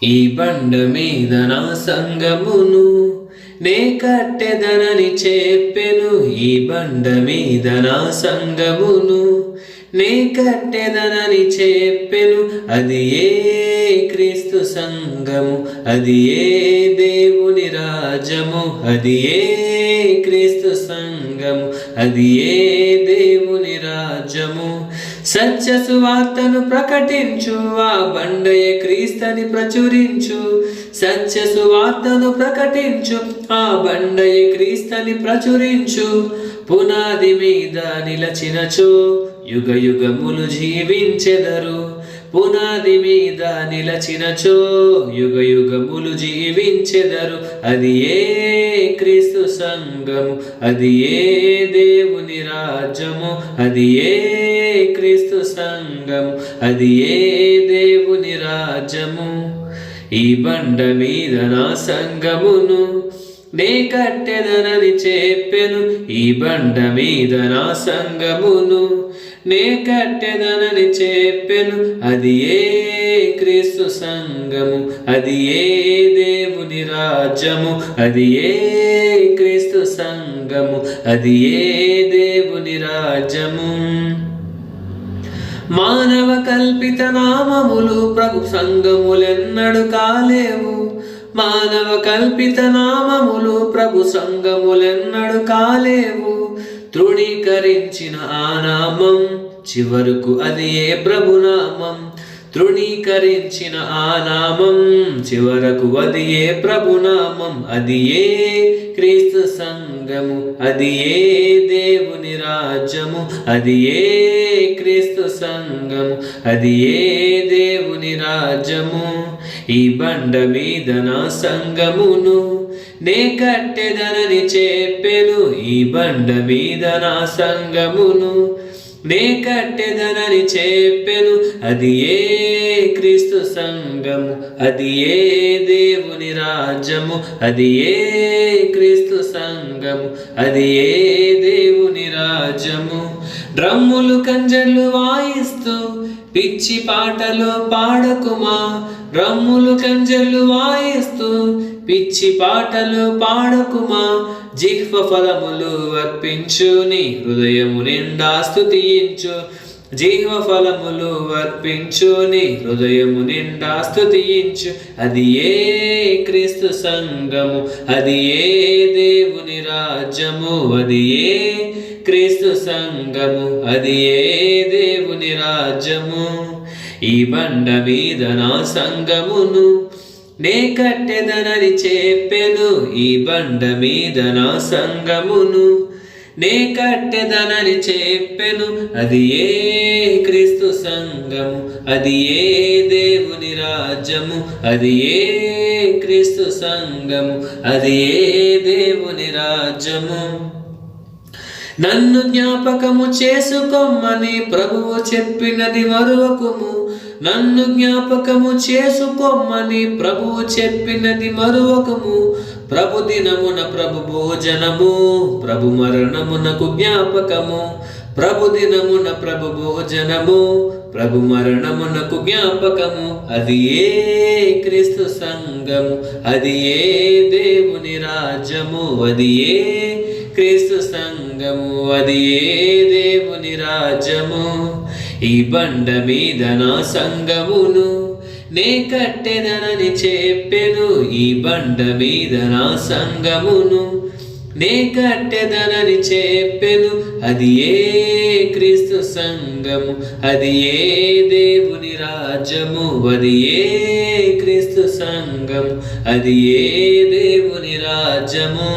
ఈ బండ మీద నా సంగమును నే కట్టెదనని చెప్పెను. ఈ బండ మీద నా సంగమును నే కట్టెదనని చెప్పెను. అది ఏ క్రీస్తు సంఘము, అది ఏ దేవుని రాజ్యము, అది ఏ క్రీస్తు సంఘము, అది ఏ దేవుని రాజ్యము. సత్య సువార్తను ప్రకటించు, ఆ బండయే క్రీస్తుని ప్రచురించు. సత్య సువార్తను ప్రకటించు, ఆ బండయే క్రీస్తుని ప్రచురించు. పునాది మీద నిలచినచో యుగ యుగములు జీవించెదరు. పునాది మీద నిలచినచో యుగ యుగములు జీవించెదరు. అది ఏ క్రీస్తు సంఘము, అది ఏ దేవుని రాజ్యము, అది ఏ క్రీస్తు సంఘము, అది ఏ దేవుని రాజ్యము. ఈ బండ మీద నా సంఘమును నే కట్టెదనని చెప్పెను. ఈ బండ మీద నా సంఘమును నే కట్టెదనని చెప్పెను. అది ఏ క్రీస్తు సంఘము, అది ఏ దేవుని రాజ్యము, అది ఏ క్రీస్తు సంఘము, అది ఏ దేవుని రాజ్యము. మానవ కల్పిత నామములు ప్రభు సంఘములెన్నడు కాలేవు. మానవ కల్పిత నామములు ప్రభు సంఘములెన్నడు కాలేవు. తృణీకరించిన ఆ నామం చివరకు అది ఏ ప్రభునామం. తృణీకరించిన ఆ నామం చివరకు అది ఏ ప్రభునామం. అది ఏ క్రీస్తు సంఘము, అది ఏ దేవుని రాజ్యము, అది ఏ క్రీస్తు సంఘము, అది ఏ దేవుని రాజ్యము. ఈ బండ మీద నా సంఘమును నే కట్టెదనని చెప్పెను. ఈ బండ మీద నా సంఘమును నే కట్టెదనని చెప్పెను. అది ఏ క్రీస్తు సంఘము, అది ఏ దేవుని రాజ్యము, అది ఏ క్రీస్తు సంఘము, అది ఏ దేవుని రాజ్యము. డ్రమ్ములు కంజర్లు వాయిస్తూ పిచ్చి పాటలు పాడకుమా. డ్రమ్ములు కంజర్లు వాయిస్తూ పిచ్చి పాటలు పాడకుమా. జిహ్వ ఫలములు అర్పించు, నీ హృదయము నిండా స్తుతించు. జిహ్వ ఫలములు అర్పించు, నీ హృదయము నిండా స్తుతించు. అది ఏ క్రీస్తు సంఘము, అది ఏ దేవుని రాజ్యము, అది ఏ క్రీస్తు సంఘము, అది ఏ దేవుని రాజ్యము. ఈ బండ మీద నా సంఘమును నే కట్టెదనని చెప్పెను. ఈ బండ మీద నా సంఘమును నే కట్టెదనని చెప్పెను. అది ఏ క్రీస్తు సంఘము, అది ఏ దేవుని రాజ్యము, అది ఏ క్రీస్తు సంఘము, అది ఏ దేవుని రాజ్యము. నన్ను జ్ఞాపకము చేసుకోమని ప్రభువు చెప్పినది మరువకుము. నన్ను జ్ఞాపకము చేసుకోమని ప్రభువు చెప్పినది మరువకుము. ప్రభు దినమున ప్రభు భోజనము, ప్రభు మరణమునకు జ్ఞాపకము. ప్రభు దినమున ప్రభు భోజనము, ప్రభు మరణమునకు జ్ఞాపకము. అది ఏ క్రీస్తు సంఘము, అది ఏ దేవుని రాజ్యము, అది ఏ క్రీస్తు సంఘము, అది ఏ దేవుని రాజ్యము. ఈ బండ మీద నా సంఘమును నే కట్టెదనని చెప్పెను. ఈ బండ మీద నా సంఘమును నే కట్టెదనని చెప్పెను. అది ఏ క్రీస్తు సంఘము, అది ఏ దేవుని రాజ్యము, అది ఏ క్రీస్తు సంఘము, అది ఏ దేవుని రాజ్యము.